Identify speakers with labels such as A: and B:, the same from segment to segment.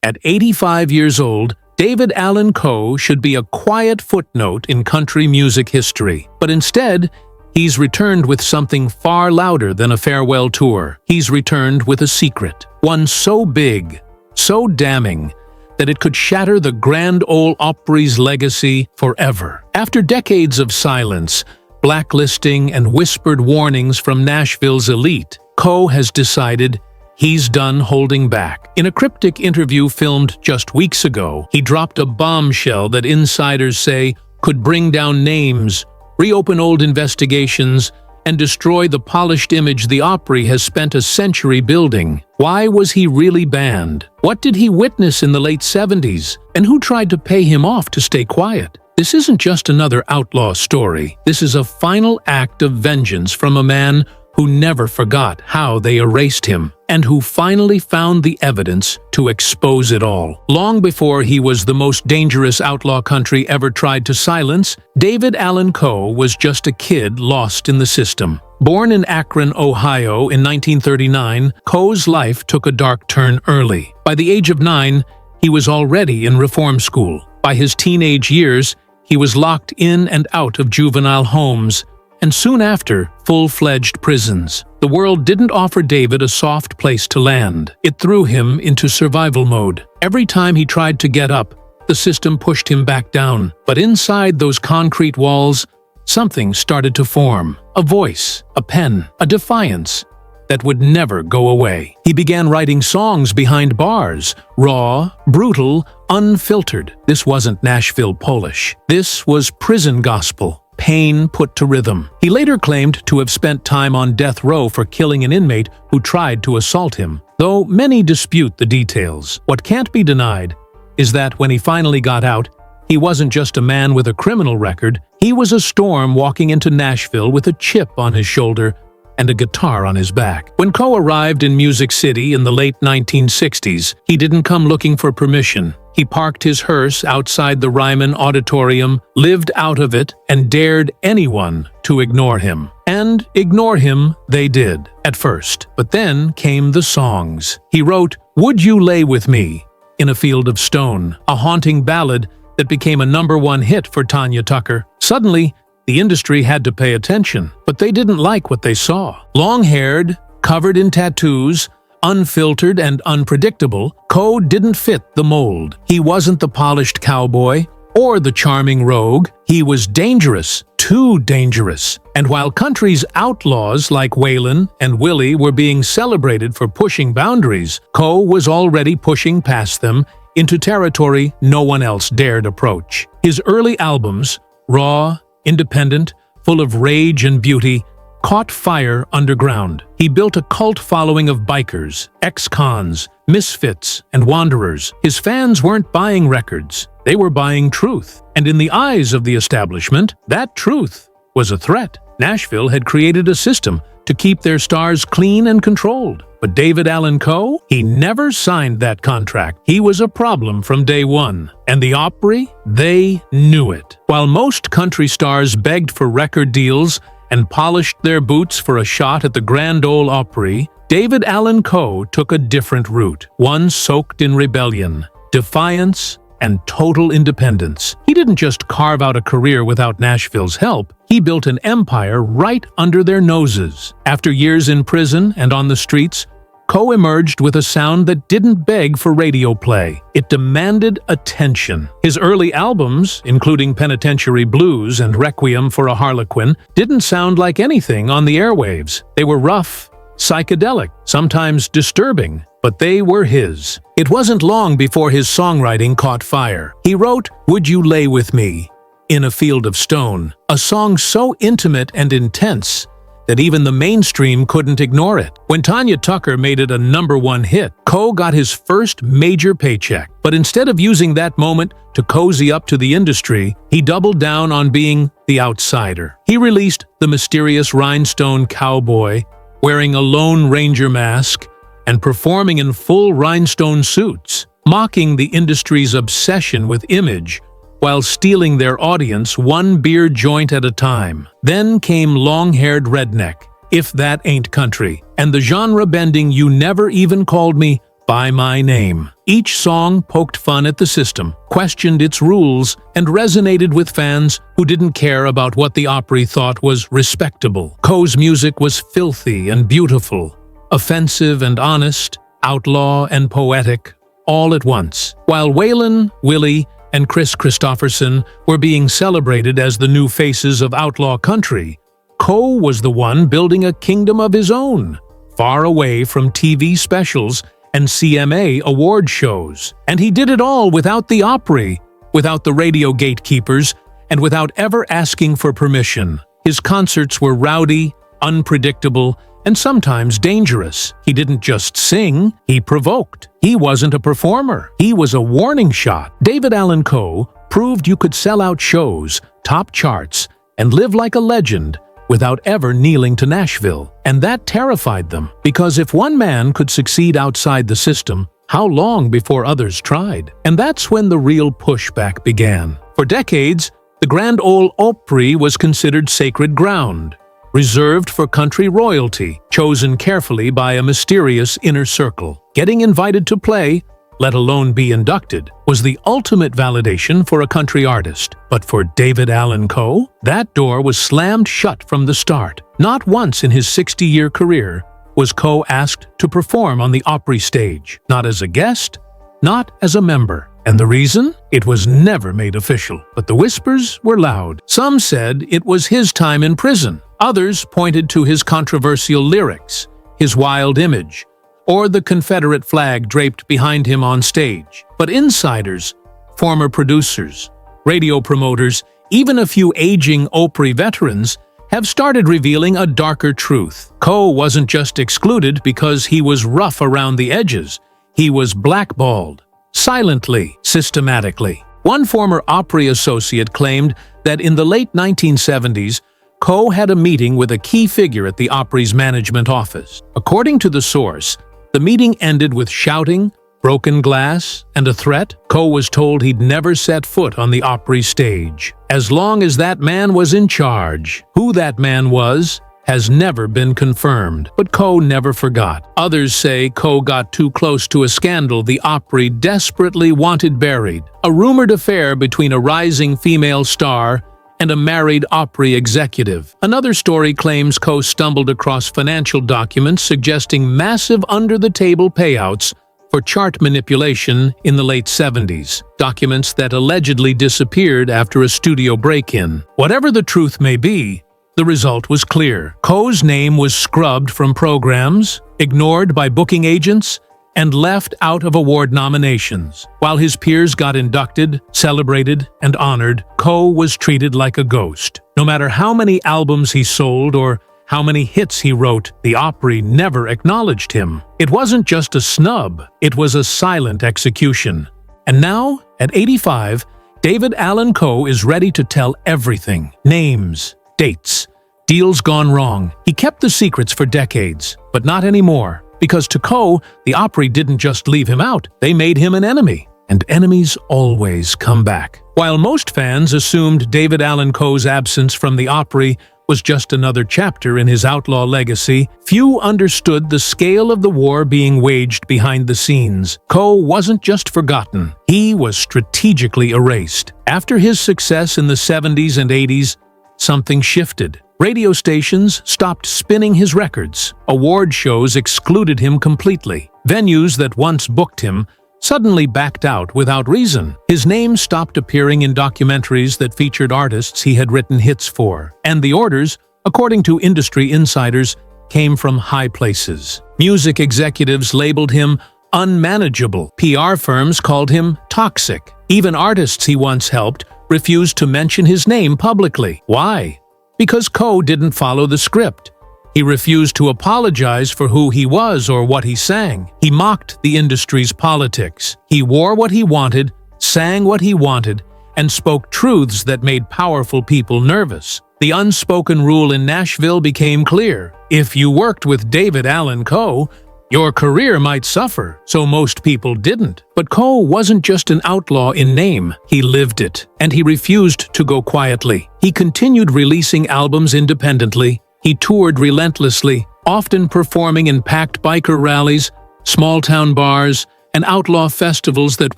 A: At 85 years old, David Allan Coe should be a quiet footnote in country music history. But instead, he's returned with something far louder than a farewell tour. He's returned with a secret, one so big, so damning, that it could shatter the Grand Ole Opry's legacy forever. After decades of silence, blacklisting, and whispered warnings from Nashville's elite, Coe has decided he's done holding back. In a cryptic interview filmed just weeks ago, he dropped a bombshell that insiders say could bring down names, reopen old investigations, and destroy the polished image the Opry has spent a century building. Why was he really banned? What did he witness in the late 70s? And who tried to pay him off to stay quiet? This isn't just another outlaw story. This is a final act of vengeance from a man who never forgot how they erased him, and who finally found the evidence to expose it all. Long before he was the most dangerous outlaw country ever tried to silence, David Allan Coe was just a kid lost in the system. Born in Akron, Ohio in 1939, Coe's life took a dark turn early. By the age of 9, he was already in reform school. By his teenage years, he was locked in and out of juvenile homes, and soon after, full-fledged prisons. The world didn't offer David a soft place to land. It threw him into survival mode. Every time he tried to get up, the system pushed him back down. But inside those concrete walls, something started to form. A voice, a pen, a defiance that would never go away. He began writing songs behind bars, raw, brutal, unfiltered. This wasn't Nashville Polish. This was prison gospel. Pain put to rhythm. He later claimed to have spent time on death row for killing an inmate who tried to assault him, though many dispute the details. What can't be denied is that when he finally got out, he wasn't just a man with a criminal record, he was a storm walking into Nashville with a chip on his shoulder and a guitar on his back. When Coe arrived in Music City in the late 1960s, he didn't come looking for permission. He parked his hearse outside the Ryman Auditorium, lived out of it, and dared anyone to ignore him. And ignore him they did, at first. But then came the songs. He wrote, "Would You Lay With Me?" in a Field of Stone, a haunting ballad that became a #1 hit for Tanya Tucker. Suddenly, the industry had to pay attention, but they didn't like what they saw. Long-haired, covered in tattoos, unfiltered and unpredictable, Coe didn't fit the mold. He wasn't the polished cowboy or the charming rogue. He was dangerous, too dangerous. And while country's outlaws like Waylon and Willie were being celebrated for pushing boundaries, Coe was already pushing past them into territory no one else dared approach. His early albums, raw, independent, full of rage and beauty, caught fire underground. He built a cult following of bikers, ex-cons, misfits, and wanderers. His fans weren't buying records, they were buying truth. And in the eyes of the establishment, that truth was a threat. Nashville had created a system to keep their stars clean and controlled. But David Allan Coe, he never signed that contract. He was a problem from day one. And the Opry, they knew it. While most country stars begged for record deals and polished their boots for a shot at the Grand Ole Opry, David Allan Coe took a different route, one soaked in rebellion, defiance, and total independence. He didn't just carve out a career without Nashville's help, he built an empire right under their noses. After years in prison and on the streets, Coe emerged with a sound that didn't beg for radio play. It demanded attention. His early albums, including Penitentiary Blues and Requiem for a Harlequin, didn't sound like anything on the airwaves. They were rough, psychedelic, sometimes disturbing, but they were his. It wasn't long before his songwriting caught fire. He wrote "Would You Lay With Me?" in a Field of Stone, a song so intimate and intense that even the mainstream couldn't ignore it. When Tanya Tucker made it a #1 hit, Coe got his first major paycheck. But instead of using that moment to cozy up to the industry, he doubled down on being the outsider. He released The Mysterious Rhinestone Cowboy, wearing a Lone Ranger mask and performing in full rhinestone suits, mocking the industry's obsession with image while stealing their audience one beer joint at a time. Then came Long-Haired Redneck, If That Ain't Country, and the genre-bending You Never Even Called Me by my name. Each song poked fun at the system, questioned its rules, and resonated with fans who didn't care about what the Opry thought was respectable. Coe's music was filthy and beautiful, offensive and honest, outlaw and poetic, all at once. While Waylon, Willie, and Chris Christopherson were being celebrated as the new faces of outlaw country, Coe was the one building a kingdom of his own, far away from TV specials and CMA award shows. And he did it all without the Opry, without the radio gatekeepers, and without ever asking for permission. His concerts were rowdy, unpredictable, and sometimes dangerous. He didn't just sing, he provoked. He wasn't a performer, he was a warning shot. David Allan Coe proved you could sell out shows, top charts, and live like a legend without ever kneeling to Nashville. And that terrified them, because if one man could succeed outside the system, how long before others tried? And that's when the real pushback began. For decades, the Grand Ole Opry was considered sacred ground, reserved for country royalty, chosen carefully by a mysterious inner circle. Getting invited to play, let alone be inducted, was the ultimate validation for a country artist. But for David Allan Coe, that door was slammed shut from the start. Not once in his 60-year career was Coe asked to perform on the Opry stage. Not as a guest, not as a member. And the reason? It was never made official. But the whispers were loud. Some said it was his time in prison. Others pointed to his controversial lyrics, his wild image, or the Confederate flag draped behind him on stage. But insiders, former producers, radio promoters, even a few aging Opry veterans have started revealing a darker truth. Coe wasn't just excluded because he was rough around the edges. He was blackballed, silently, systematically. One former Opry associate claimed that in the late 1970s, Coe had a meeting with a key figure at the Opry's management office. According to the source, the meeting ended with shouting, broken glass, and a threat. Coe was told he'd never set foot on the Opry stage, as long as that man was in charge. Who that man was has never been confirmed, but Coe never forgot. Others say Coe got too close to a scandal the Opry desperately wanted buried, a rumored affair between a rising female star and a married Opry executive. Another story claims Coe stumbled across financial documents suggesting massive under-the-table payouts for chart manipulation in the late 70s, documents that allegedly disappeared after a studio break-in. Whatever the truth may be, the result was clear. Coe's name was scrubbed from programs, ignored by booking agents, and left out of award nominations. While his peers got inducted, celebrated, and honored, Coe was treated like a ghost. No matter how many albums he sold or how many hits he wrote, the Opry never acknowledged him. It wasn't just a snub, it was a silent execution. And now, at 85, David Allan Coe is ready to tell everything. Names, dates, deals gone wrong. He kept the secrets for decades, but not anymore. Because to Coe, the Opry didn't just leave him out, they made him an enemy. And enemies always come back. While most fans assumed David Allan Coe's absence from the Opry was just another chapter in his outlaw legacy, few understood the scale of the war being waged behind the scenes. Coe wasn't just forgotten, he was strategically erased. After his success in the 70s and 80s, something shifted. Radio stations stopped spinning his records. Award shows excluded him completely. Venues that once booked him suddenly backed out without reason. His name stopped appearing in documentaries that featured artists he had written hits for. And the orders, according to industry insiders, came from high places. Music executives labeled him unmanageable. PR firms called him toxic. Even artists he once helped refused to mention his name publicly. Why? Because Coe didn't follow the script. He refused to apologize for who he was or what he sang. He mocked the industry's politics. He wore what he wanted, sang what he wanted, and spoke truths that made powerful people nervous. The unspoken rule in Nashville became clear. If you worked with David Allan Coe, your career might suffer, so most people didn't. But Coe wasn't just an outlaw in name, he lived it. And he refused to go quietly. He continued releasing albums independently. He toured relentlessly, often performing in packed biker rallies, small-town bars, and outlaw festivals that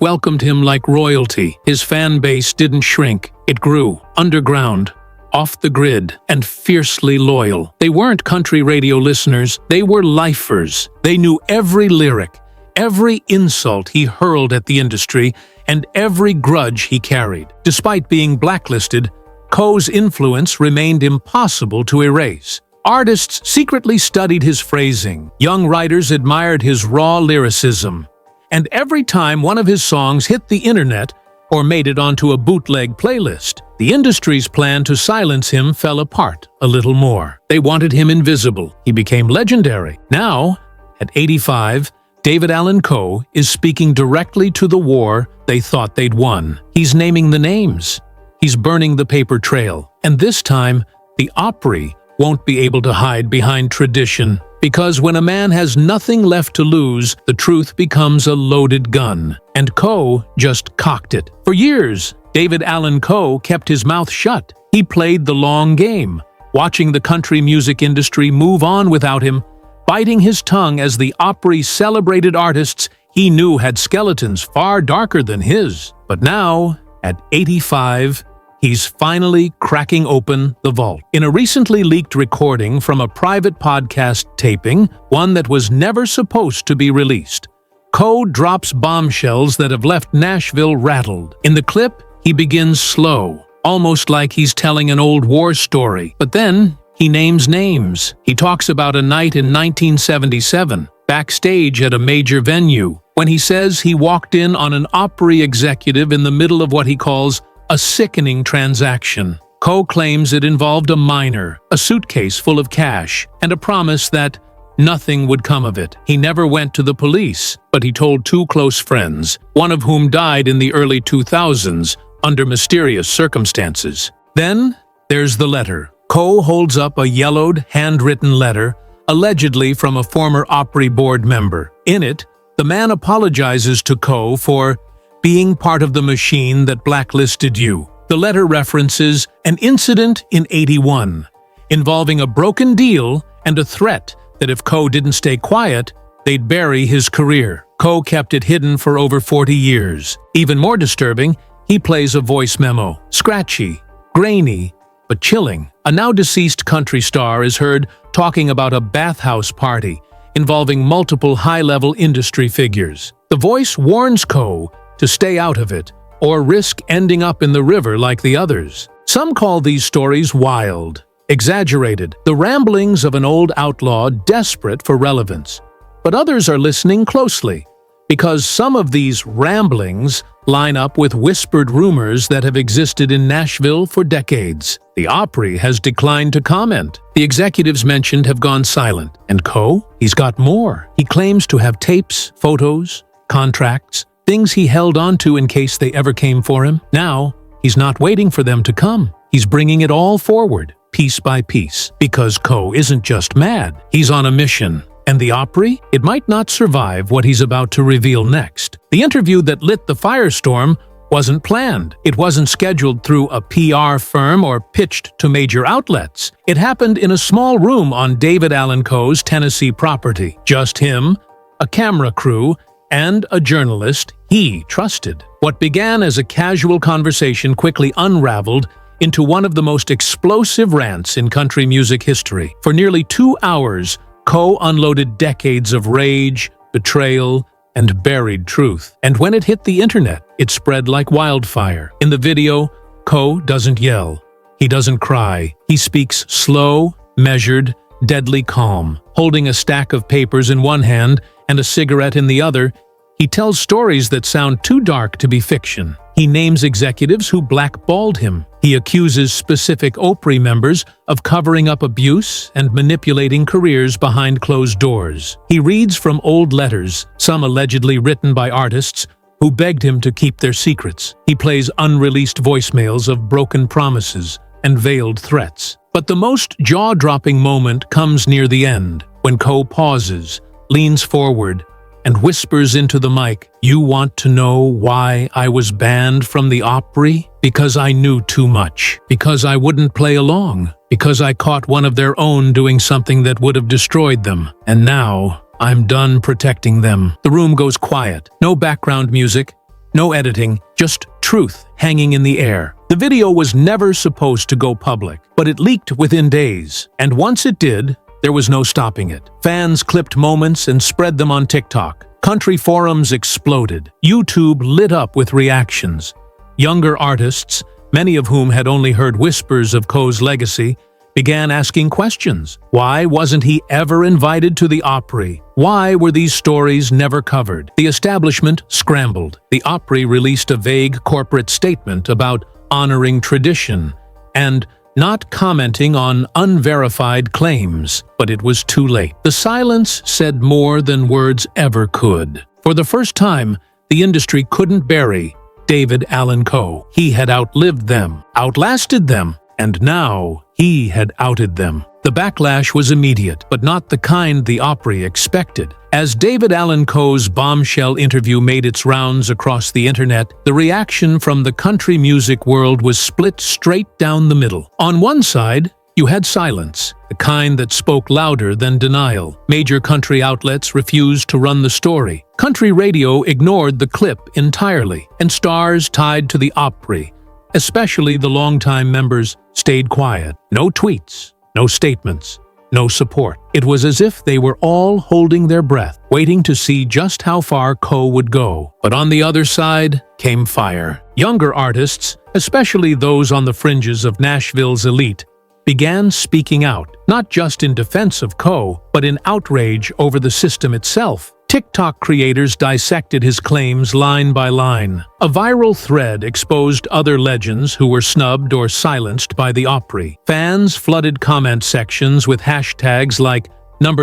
A: welcomed him like royalty. His fan base didn't shrink. It grew, underground, off the grid, and fiercely loyal. They weren't country radio listeners, they were lifers. They knew every lyric, every insult he hurled at the industry, and every grudge he carried. Despite being blacklisted, Coe's influence remained impossible to erase. Artists secretly studied his phrasing. Young writers admired his raw lyricism. And every time one of his songs hit the internet or made it onto a bootleg playlist, the industry's plan to silence him fell apart a little more. They wanted him invisible. He became legendary. Now, at 85, David Allan Coe is speaking directly to the war they thought they'd won. He's naming the names. He's burning the paper trail. And this time, the Opry won't be able to hide behind tradition. Because when a man has nothing left to lose, the truth becomes a loaded gun. And Coe just cocked it. For years, David Allan Coe kept his mouth shut. He played the long game, watching the country music industry move on without him, biting his tongue as the Opry celebrated artists he knew had skeletons far darker than his. But now, at 85, he's finally cracking open the vault. In a recently leaked recording from a private podcast taping, one that was never supposed to be released, Coe drops bombshells that have left Nashville rattled. In the clip, he begins slow, almost like he's telling an old war story. But then, he names names. He talks about a night in 1977, backstage at a major venue, when he says he walked in on an Opry executive in the middle of what he calls a sickening transaction. Coe claims it involved a minor, a suitcase full of cash, and a promise that nothing would come of it. He never went to the police, but he told two close friends, one of whom died in the early 2000s under mysterious circumstances. Then there's the letter. Coe holds up a yellowed, handwritten letter, allegedly from a former Opry board member. In it, the man apologizes to Coe for being part of the machine that blacklisted you. The letter references an incident in '81 involving a broken deal and a threat that if Coe didn't stay quiet, they'd bury his career. Coe kept it hidden for over 40 years. Even more disturbing, he plays a voice memo. Scratchy, grainy, but chilling. A now-deceased country star is heard talking about a bathhouse party involving multiple high-level industry figures. The voice warns Coe to stay out of it, or risk ending up in the river like the others. Some call these stories wild, exaggerated, the ramblings of an old outlaw desperate for relevance. But others are listening closely, because some of these ramblings line up with whispered rumors that have existed in Nashville for decades. The Opry has declined to comment. The executives mentioned have gone silent. And Coe? He's got more. He claims to have tapes, photos, contracts, things he held onto in case they ever came for him. Now, he's not waiting for them to come. He's bringing it all forward, piece by piece. Because Coe isn't just mad. He's on a mission. And the Opry? It might not survive what he's about to reveal next. The interview that lit the firestorm wasn't planned. It wasn't scheduled through a PR firm or pitched to major outlets. It happened in a small room on David Allan Coe's Tennessee property. Just him, a camera crew, and a journalist he trusted. What began as a casual conversation quickly unraveled into one of the most explosive rants in country music history. For nearly 2 hours, Coe unloaded decades of rage, betrayal, and buried truth. And when it hit the internet, it spread like wildfire. In the video, Coe doesn't yell. He doesn't cry. He speaks slow, measured, deadly calm. Holding a stack of papers in one hand and a cigarette in the other, he tells stories that sound too dark to be fiction. He names executives who blackballed him. He accuses specific Opry members of covering up abuse and manipulating careers behind closed doors. He reads from old letters, some allegedly written by artists who begged him to keep their secrets. He plays unreleased voicemails of broken promises and veiled threats. But the most jaw-dropping moment comes near the end, when Coe pauses, leans forward, and whispers into the mic, "You want to know why I was banned from the Opry? Because I knew too much. Because I wouldn't play along. Because I caught one of their own doing something that would have destroyed them. And now I'm done protecting them. The room goes quiet. No background music, no editing, just truth hanging in the air. The video was never supposed to go public, but it leaked within days. And once it did, there was no stopping it. Fans clipped moments and spread them on TikTok. Country forums exploded. YouTube lit up with reactions. Younger artists, many of whom had only heard whispers of Coe's legacy, began asking questions. Why wasn't he ever invited to the Opry? Why were these stories never covered? The establishment scrambled. The Opry released a vague corporate statement about honoring tradition and not commenting on unverified claims, but it was too late. The silence said more than words ever could. For the first time, the industry couldn't bury David Allan Coe. He had outlived them, outlasted them, and now he had outed them. The backlash was immediate, but not the kind the Opry expected. As David Allan Coe's bombshell interview made its rounds across the internet, the reaction from the country music world was split straight down the middle. On one side, you had silence, the kind that spoke louder than denial. Major country outlets refused to run the story. Country radio ignored the clip entirely, and stars tied to the Opry, especially the longtime members, stayed quiet. No tweets, no statements, no support. It was as if they were all holding their breath, waiting to see just how far Coe would go. But on the other side came fire. Younger artists, especially those on the fringes of Nashville's elite, began speaking out, not just in defense of Coe, but in outrage over the system itself. TikTok creators dissected his claims line by line. A viral thread exposed other legends who were snubbed or silenced by the Opry. Fans flooded comment sections with hashtags like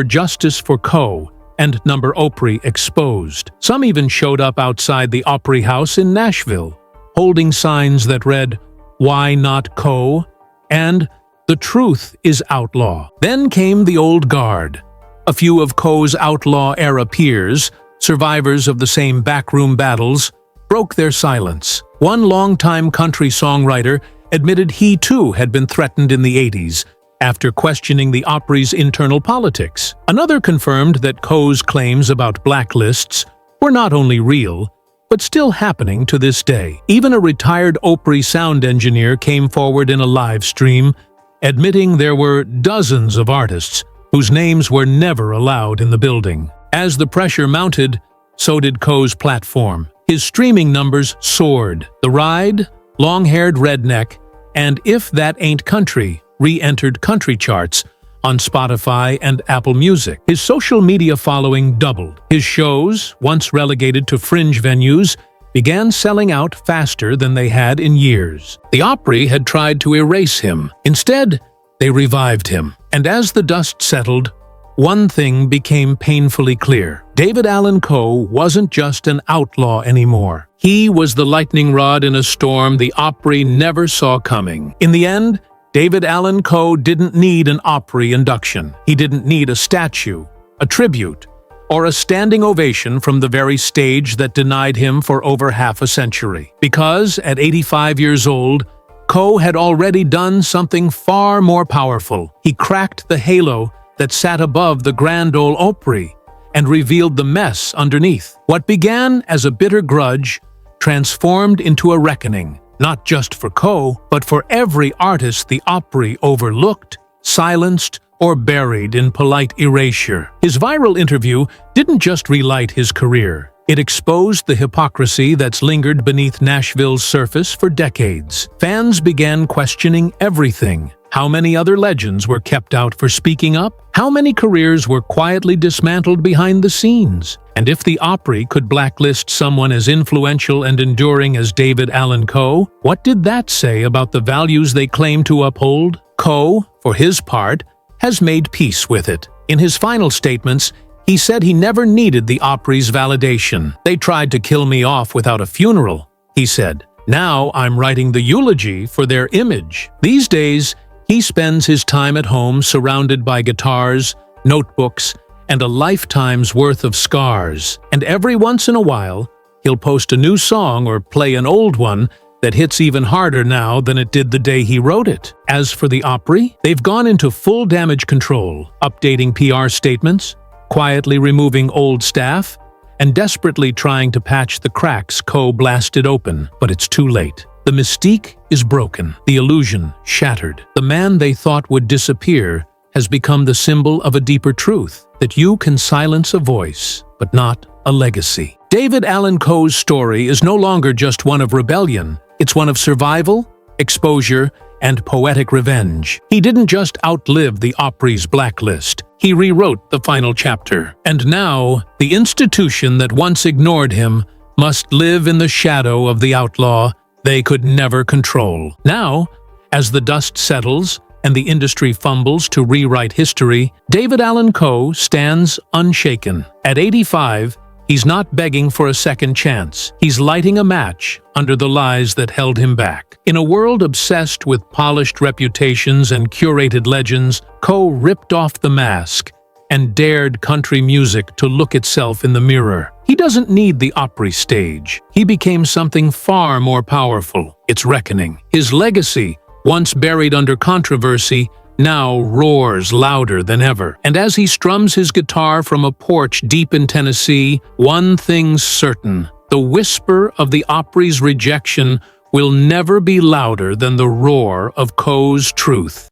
A: #Justice for Coe and #Opry exposed. Some even showed up outside the Opry house in Nashville, holding signs that read, "Why not Coe?" and "The truth is Outlaw." Then came the old guard. A few of Coe's Outlaw-era peers, survivors of the same backroom battles, broke their silence. One longtime country songwriter admitted he too had been threatened in the 80s, after questioning the Opry's internal politics. Another confirmed that Coe's claims about blacklists were not only real, but still happening to this day. Even a retired Opry sound engineer came forward in a live stream, admitting there were dozens of artists whose names were never allowed in the building. As the pressure mounted, so did Coe's platform. His streaming numbers soared. The Ride, Long-Haired Redneck, and If That Ain't Country re-entered country charts on Spotify and Apple Music. His social media following doubled. His shows, once relegated to fringe venues, began selling out faster than they had in years. The Opry had tried to erase him. Instead, they revived him. And as the dust settled, one thing became painfully clear. David Allan Coe wasn't just an outlaw anymore. He was the lightning rod in a storm the Opry never saw coming. In the end, David Allan Coe didn't need an Opry induction. He didn't need a statue, a tribute, or a standing ovation from the very stage that denied him for over half a century. Because, at 85 years old, Coe had already done something far more powerful. He cracked the halo that sat above the Grand Ole Opry and revealed the mess underneath. What began as a bitter grudge transformed into a reckoning, not just for Coe, but for every artist the Opry overlooked, silenced, or buried in polite erasure. His viral interview didn't just relight his career. It exposed the hypocrisy that's lingered beneath Nashville's surface for decades. Fans began questioning everything. How many other legends were kept out for speaking up? How many careers were quietly dismantled behind the scenes? And if the Opry could blacklist someone as influential and enduring as David Allan Coe, what did that say about the values they claim to uphold? Coe, for his part, has made peace with it. In his final statements, he said he never needed the Opry's validation. "They tried to kill me off without a funeral," he said. "Now I'm writing the eulogy for their image." These days, he spends his time at home surrounded by guitars, notebooks, and a lifetime's worth of scars. And every once in a while, he'll post a new song or play an old one that hits even harder now than it did the day he wrote it. As for the Opry, they've gone into full damage control, updating PR statements, quietly removing old staff and desperately trying to patch the cracks Coe blasted open, but it's too late. The mystique is broken, the illusion shattered. The man they thought would disappear has become the symbol of a deeper truth, that you can silence a voice, but not a legacy. David Allan Coe's story is no longer just one of rebellion, it's one of survival, exposure, and poetic revenge. He didn't just outlive the Opry's blacklist, he rewrote the final chapter. And now, the institution that once ignored him must live in the shadow of the outlaw they could never control. Now, as the dust settles and the industry fumbles to rewrite history, David Allan Coe stands unshaken. At 85, he's not begging for a second chance. He's lighting a match under the lies that held him back. In a world obsessed with polished reputations and curated legends, Coe ripped off the mask and dared country music to look itself in the mirror. He doesn't need the Opry stage. He became something far more powerful. It's reckoning. His legacy, once buried under controversy, now roars louder than ever. And as he strums his guitar from a porch deep in Tennessee, one thing's certain: the whisper of the Opry's rejection will never be louder than the roar of Coe's truth.